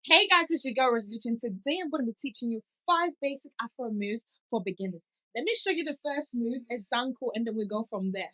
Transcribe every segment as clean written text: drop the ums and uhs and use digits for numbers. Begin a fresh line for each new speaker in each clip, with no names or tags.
Hey guys, it's your girl Resolution. Today I'm going to be teaching you 5 basic Afro moves for beginners. Let me show you the first move, example, and then we go from there.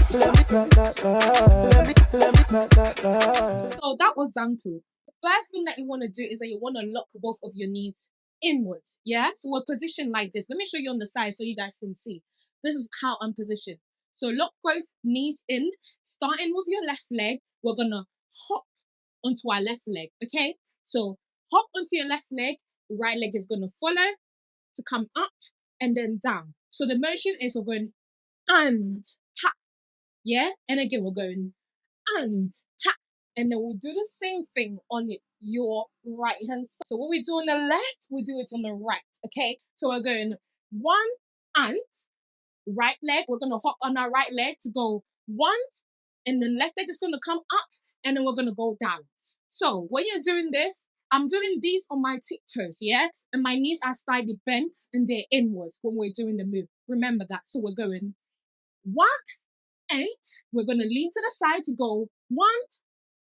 So that was Zanku. The first thing that you want to do is that you want to lock both of your knees inwards. Yeah? So we're positioned like this. Let me show you on the side so you guys can see. This is how I'm positioned. So lock both knees in, starting with your left leg. We're going to hop onto our left leg, okay? So hop onto your left leg, right leg is going to follow to come up and then down. So the motion is we're going and ha, yeah? And again, we're going and ha. And then we'll do the same thing on your right hand side. So what we do on the left, we do it on the right, okay? So we're going one and right leg. We're going to hop on our right leg to go one, and then left leg is going to come up, and then we're going to go down. So when you're doing this, I'm doing these on my tiptoes, yeah? And my knees are slightly bent and they're inwards when we're doing the move. Remember that. So we're going one and we're going to lean to the side to go one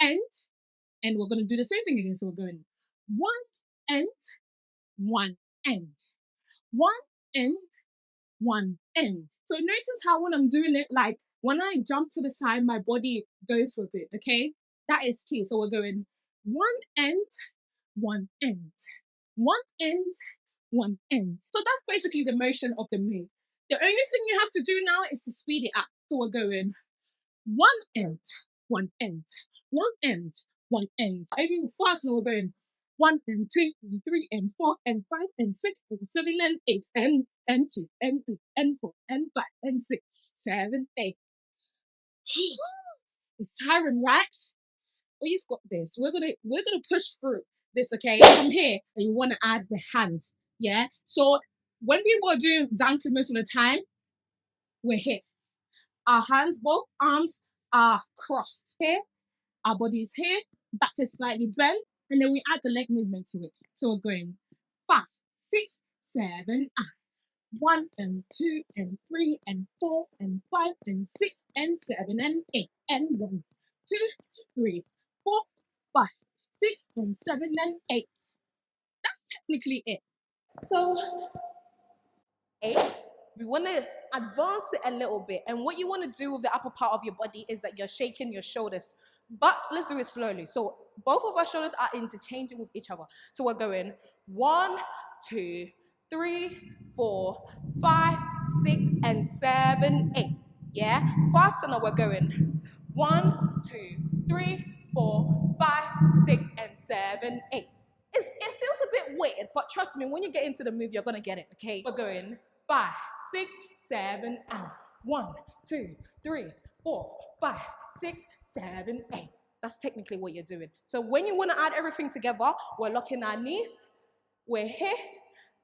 and we're going to do the same thing again. So we're going one and one and one and one end. So notice how when I'm doing it, like when I jump to the side, my body goes with it, okay? That is key. So we're going one end, one end, one end, one end. So that's basically the motion of the move. The only thing you have to do now is to speed it up. So we're going one end, one end, one end, one end. Even faster, we're going 1 and 2 and 3 and 4 and 5 and 6 and 7 and 8 and 2 and 3 and 4 and 5 and 6, 7, 8. It's tiring, right? Well, you've got this. We're gonna push through this, okay? From here, and you want to add the hands, yeah. So when people are doing Zanku most of the time, we're here. Our hands, both arms are crossed here. Our body is here. Back is slightly bent. And then we add the leg movement to it. So we're going 5, 6, 7, 1 and 2 and 3 and 4 and 5 and 6 and 7 and 8 and 1, 2, 3, 4, 5, 6 and 7 and 8. That's technically it. So we want to advance it a little bit, and what you want to do with the upper part of your body is that you're shaking your shoulders, but let's do it slowly. So both of our shoulders are interchanging with each other. So we're going 1, 2, 3, 4, 5, 6 and 7, 8. Yeah, faster now. We're going 1, 2, 3, 4, 5, 6 and 7, 8. It feels a bit weird, but trust me, when you get into the move, you're gonna get it, okay? We're going 5, 6, 7, and 1, 2, 3, 4, 5, 6, 7, 8. That's technically what you're doing. So when you want to add everything together, we're locking our knees, we're here,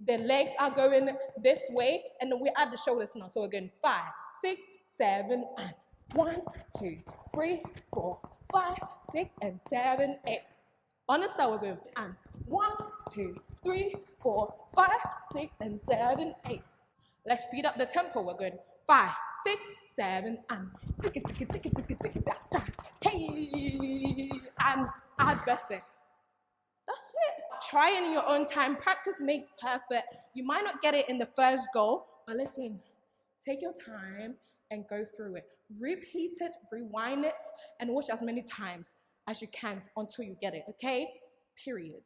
the legs are going this way, and then we add the shoulders now. So we're going 5, 6, 7, and 1, 2, 3, 4, 5, 6, and 7, 8. On the side, we're going and 1, 2, 3, 4, 5, 6, and 7, 8. Let's speed up the tempo. We're going 5, 6, 7, and tick it, tick it, tick it, tick it, tick it, tack, tack. Hey, and add better. That's it. Try it in your own time. Practice makes perfect. You might not get it in the first go, but listen, take your time and go through it. Repeat it, rewind it, and watch as many times as you can until you get it, okay? Period.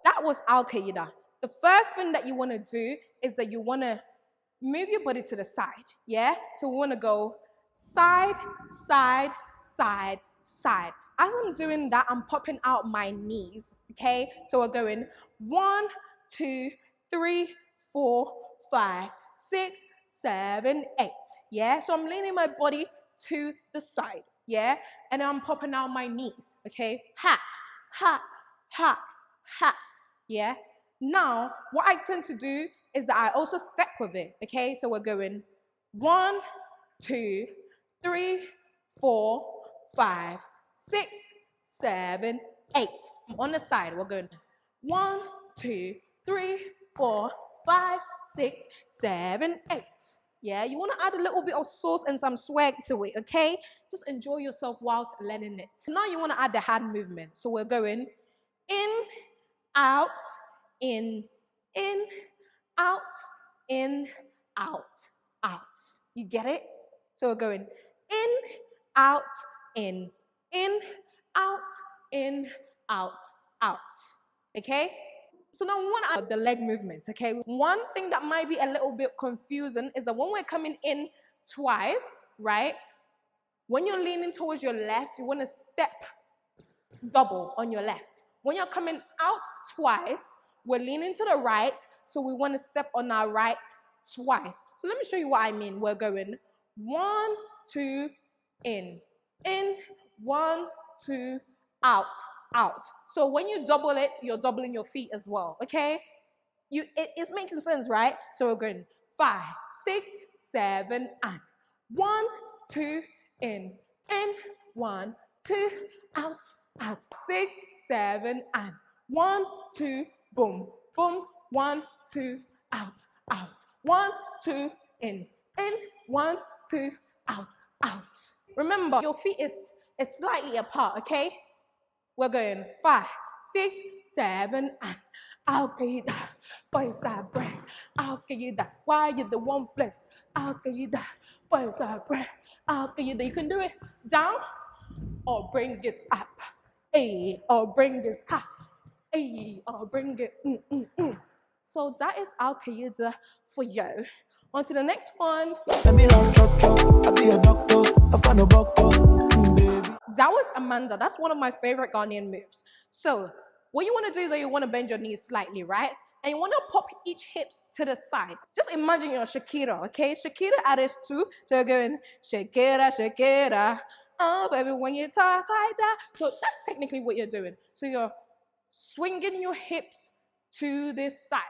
That was Al Qaeda. The first thing that you want to do is that you want to move your body to the side, yeah? So we want to go side, side, side, side. As I'm doing that, I'm popping out my knees, okay? So we're going 1, 2, 3, 4, 5, 6, 7, 8, yeah? So I'm leaning my body to the side, yeah? And then I'm popping out my knees, okay? Ha, ha, ha, ha, yeah? Now, what I tend to do is that I also step with it, okay? So we're going 1, 2, 3, 4, 5, 6, 7, 8. On the side, we're going 1, 2, 3, 4, 5, 6, 7, 8. Yeah, you want to add a little bit of sauce and some swag to it, okay? Just enjoy yourself whilst learning it. Now you want to add the hand movement. So we're going in, out, in, out, in, out, out. You get it? So we're going in, out, in, out, in, out, out. Okay? So now we want to add the leg movement, okay? One thing that might be a little bit confusing is that when we're coming in twice, right? When you're leaning towards your left, you want to step double on your left. When you're coming out twice, we're leaning to the right, so we want to step on our right twice. So let me show you what I mean. We're going 1, 2, in, 1, 2, out, out. So when you double it, you're doubling your feet as well, okay? It's making sense, right? So we're going 5, 6, 7, and 1, 2, in, 1, 2, out, out. 6, 7, and 1, 2, boom, boom, 1, 2, out, out. 1, 2, in, 1, 2, out, out. Remember, your feet is slightly apart, okay? We're going 5, 6, 7, and I'll give you that boys I break. I'll give you that. Why you the one place? I'll give you that boys I break. I'll give you that. You can do it down or bring it up. Hey, or bring it up. Hey, or bring it. So that is Al Qaeda for you. On to the next one. Let me love chop chop. I be a doctor. I find a baby. That was Amanda. That's one of my favorite Ghanaian moves. So what you want to do is that you want to bend your knees slightly, right? And you want to pop each hips to the side. Just imagine you're Shakira, okay? Shakira added too. So you're going Shakira, Shakira. Oh, baby, when you talk like that. So that's technically what you're doing. So you're swinging your hips to this side.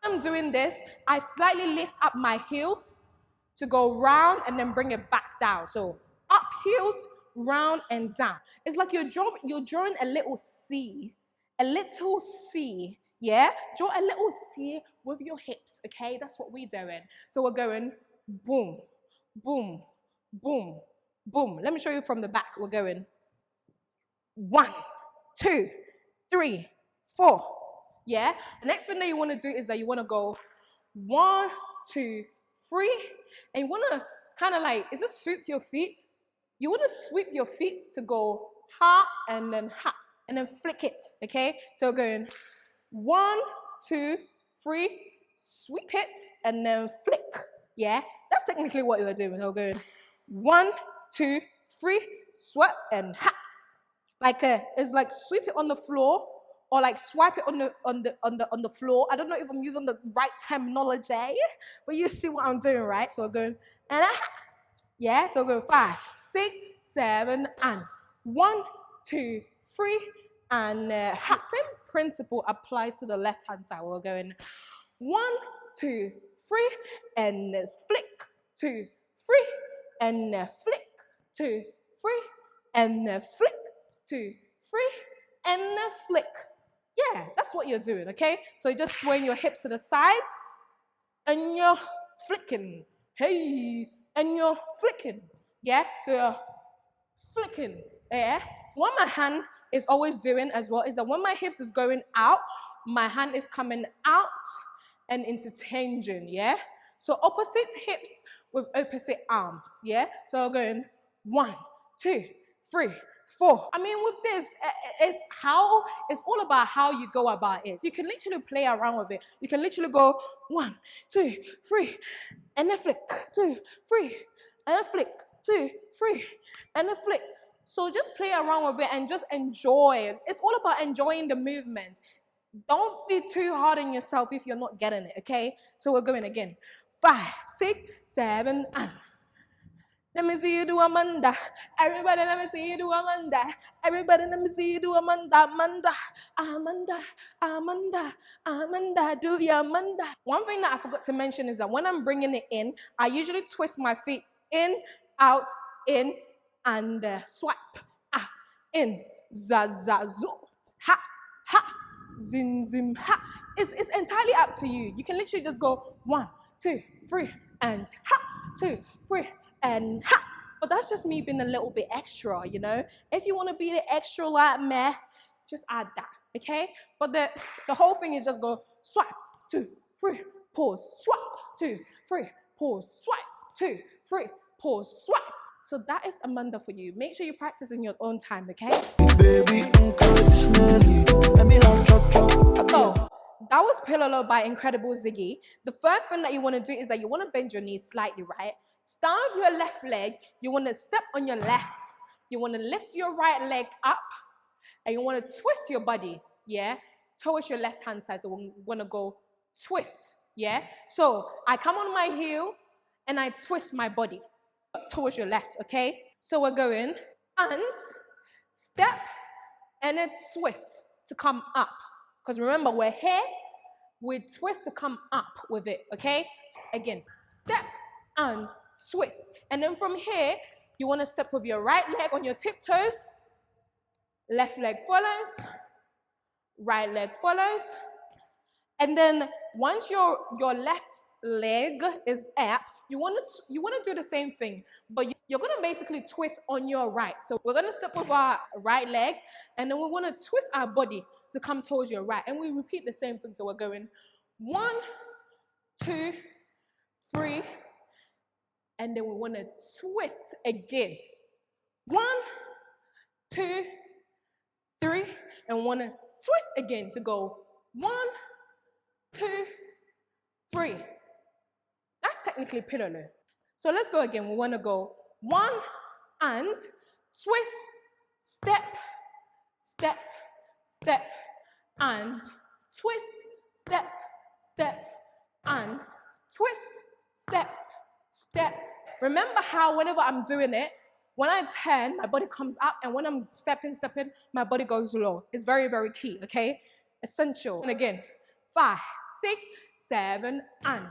I'm doing this. I slightly lift up my heels to go round and then bring it back down. So up heels, round and down. It's like you're drawing a little C. A little C. Yeah? Draw a little C with your hips, okay? That's what we're doing. So we're going boom, boom, boom, boom. Let me show you from the back. We're going 1, 2, 3, 4. Yeah? The next thing that you want to do is that you want to go 1, 2, 3. And you want to kind of like, is it sweep your feet? You want to sweep your feet to go ha and then flick it, okay? So we're going 1, 2, 3, sweep it and then flick. Yeah, that's technically what you're doing. So we're going 1, 2, 3, sweep and ha. Like it's like sweep it on the floor or like swipe it on the floor. I don't know if I'm using the right terminology, but you see what I'm doing, right? So we're going and ha. Yeah, so we're going 5, 6, 7, and 1, 2, 3, and same principle applies to the left hand side. We're going 1, 2, 3, and flick, 2, 3, and flick, 2, 3, and flick, 2, 3, and flick. Yeah, that's what you're doing, okay? So you're just swaying your hips to the side, and you're flicking. Hey, and you're flicking. Yeah, so you're flicking. Yeah. What my hand is always doing as well is that when my hips is going out, my hand is coming out and interchanging. Yeah. So opposite hips with opposite arms. Yeah. So I'm going 1, 2, 3, 4. I mean, with this, it's all about how you go about it. You can literally play around with it. You can literally go 1, 2, 3, and then flick, 2, 3, and then flick, 2, 3, and then flick. So just play around with it and just enjoy it. It's all about enjoying the movement. Don't be too hard on yourself if you're not getting it, okay? So we're going again. 5, 6, 7, and let me see you do Amanda. Everybody, let me see you do Amanda. Everybody, let me see you do Amanda. Amanda, Amanda, Amanda, Amanda, do ya Amanda. One thing that I forgot to mention is that when I'm bringing it in, I usually twist my feet in, out, in, and swipe. Ah, in, za, za, zo, ha, ha, zim, zim, ha. It's entirely up to you. You can literally just go 1, 2, 3, and ha. 2, 3, and ha. But that's just me being a little bit extra, you know. If you want to be the extra like me, just add that, okay? But the whole thing is just go swipe, 2, 3, pause, swipe, 2, 3, pause, swipe, 2, 3, pause, swipe. So that is Amanda for you. Make sure you practice in your own time, okay? Baby, unconditionally. Let me love chop chop. So that was Pillow by Incredible Ziggy. The first thing that you want to do is that you want to bend your knees slightly, right? Start with your left leg. You want to step on your left. You want to lift your right leg up. And you want to twist your body, yeah? Towards your left-hand side. So we're going to go twist, yeah? So I come on my heel and I twist my body towards your left, okay? So we're going and step and a twist to come up. Because remember, we're here, we twist to come up with it, okay? So again, step and twist. And then from here, you want to step with your right leg on your tiptoes, left leg follows, right leg follows. And then once your left leg is up, you want to do the same thing, but you're going to basically twist on your right. So we're going to step with our right leg, and then we want to twist our body to come towards your right. And we repeat the same thing. So we're going 1, 2, 3, and then we want to twist again. 1, 2, 3, and want to twist again to go 1, 2, 3. That's technically pillow. So let's go again. We want to go 1 and twist, step, step, step, and twist, step, step, and twist, step, step. Remember how whenever I'm doing it, when I turn, my body comes up, and when I'm stepping, my body goes low. It's very, very key, okay? Essential. And again, 5, 6, 7, and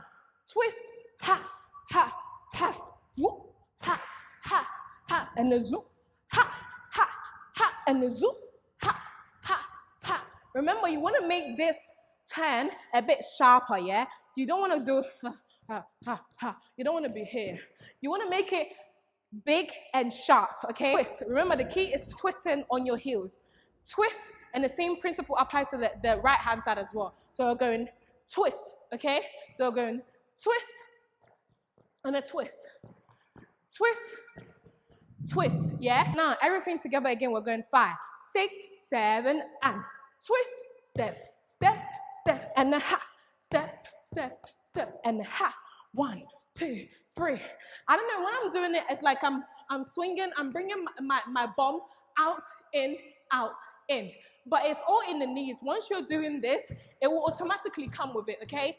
twist, ha, ha, ha, whoop, ha, ha, ha, and the zoop, ha, ha, ha, and the zoop, ha, ha, ha. Remember, you want to make this turn a bit sharper, yeah? You don't want to do ha, ha, ha, ha. You don't want to be here. You want to make it big and sharp, okay? Twist. Remember, the key is twisting on your heels. Twist, and the same principle applies to the right-hand side as well. So we're going twist, okay? So we're going twist, and a twist. Twist, twist, yeah? Now, everything together again, we're going 5, 6, 7, and twist, step, step, step, and a ha, step, step, step, and a ha. 1, 2, 3. I don't know, when I'm doing it, it's like I'm swinging, I'm bringing my bum out, in, in. But it's all in the knees. Once you're doing this, it will automatically come with it, okay?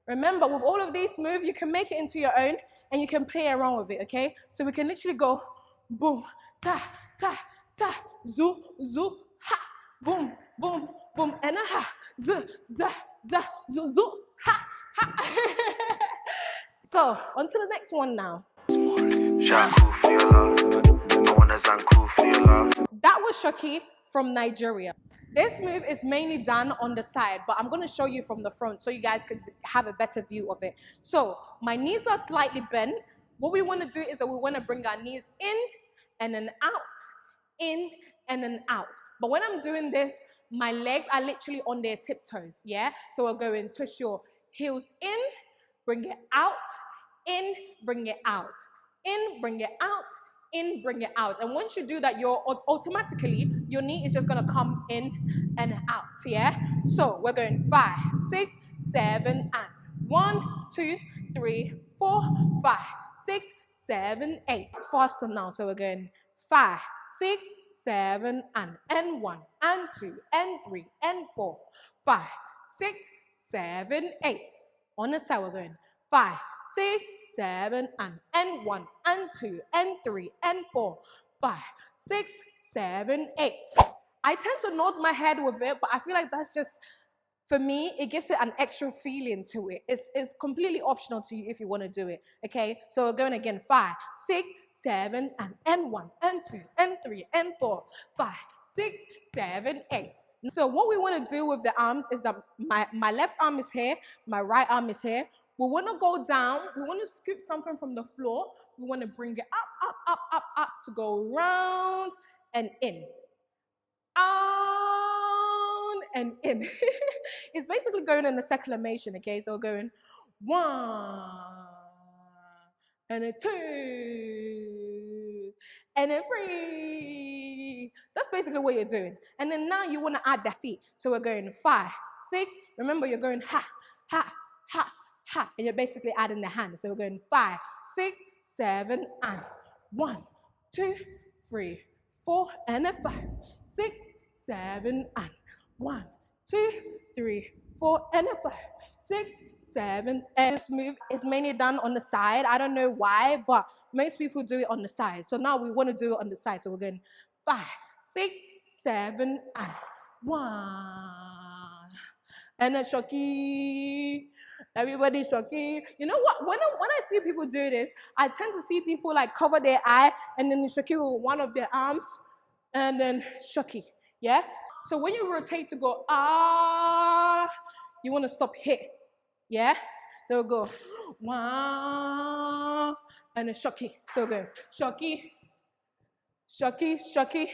Remember, with all of these moves, you can make it into your own, and you can play around with it, okay? So we can literally go boom, ta, ta, ta, zoo, zoo, ha, boom, boom, boom, and a ha, da, da, da, zoo, zoo, ha, ha. So, on to the next one now. That was Shoki from Nigeria. This move is mainly done on the side, but I'm going to show you from the front so you guys can have a better view of it. So, my knees are slightly bent. What we want to do is that we want to bring our knees in and then out, in and then out. But when I'm doing this, my legs are literally on their tiptoes, yeah? So we're going twist your heels in, bring it out, in, bring it out, in, bring it out, in, bring it out. And once you do that, you're automatically, your knee is just gonna come in and out, yeah? So we're going 5, 6, 7, and 1, 2, 3, 4, 5, 6, 7, 8. Faster now. So we're going 5, 6, 7, and 1, and 2, and 3, and 4, 5, 6, 7, 8. On the side, we're going 5, 6, 7, and 1, and 2, and 3, and 4, 5, 6, 7, 8. I tend to nod my head with it, but I feel like that's just, for me, it gives it an extra feeling to it. It's completely optional to you if you want to do it, okay? So we're going again, 5, 6, 7, and 1, and 2, and 3, and 4, 5, 6, 7, 8. So what we want to do with the arms is that my left arm is here, my right arm is here. We want to go down. We want to scoop something from the floor. We want to bring it up to go round and in. On and in. It's basically going in a circumambulation, okay? So we're going 1 and a 2 and a 3. That's basically what you're doing. And then now you want to add the feet. So we're going 5, 6. Remember, you're going ha, ha, ha, ha. And you're basically adding the hand. So we're going 5, 6, 7, and 1, 2, 3, 4, and a 5, 6, 7, and 1, 2, 3, 4, and a 5, 6, 7. And this move is mainly done on the side. I don't know why, but most people do it on the side. So now we want to do it on the side. So we're going 5, 6, 7, and 1. And a shocky. Everybody shocky. You know what? When I see people do this, I tend to see people like cover their eye and then shocky with one of their arms and then shocky. Yeah? So when you rotate to go ah, you want to stop here. Yeah? So we'll go 1 and then shocky. So we'll go shocky, shocky, shocky.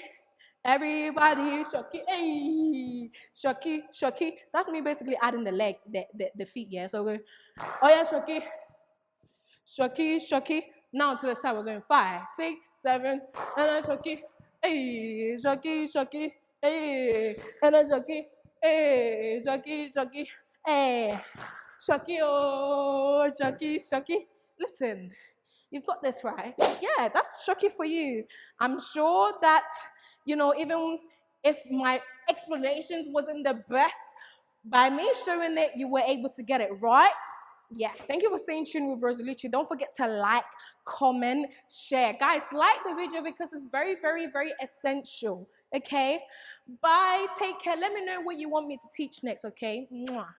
Everybody shocky, hey, shocky, shocky. That's me basically adding the leg, the feet, yeah. So we're going, oh yeah, shocky, shocky, shocky. Now to the side, we're going 5, 6, 7, and then shocky, hey, shocky, shocky, hey, and then shocky, hey, shocky, shocky, hey, shocky, oh, shocky, shocky. Listen. You've got this, right? Yeah, that's shocking for you. I'm sure that, you know, even if my explanations wasn't the best, by me showing it, you were able to get it right. Yeah, thank you for staying tuned with Rosolucci. Don't forget to like, comment, share. Guys, like the video because it's very, very, very essential, okay? Bye, take care. Let me know what you want me to teach next, okay? Mwah.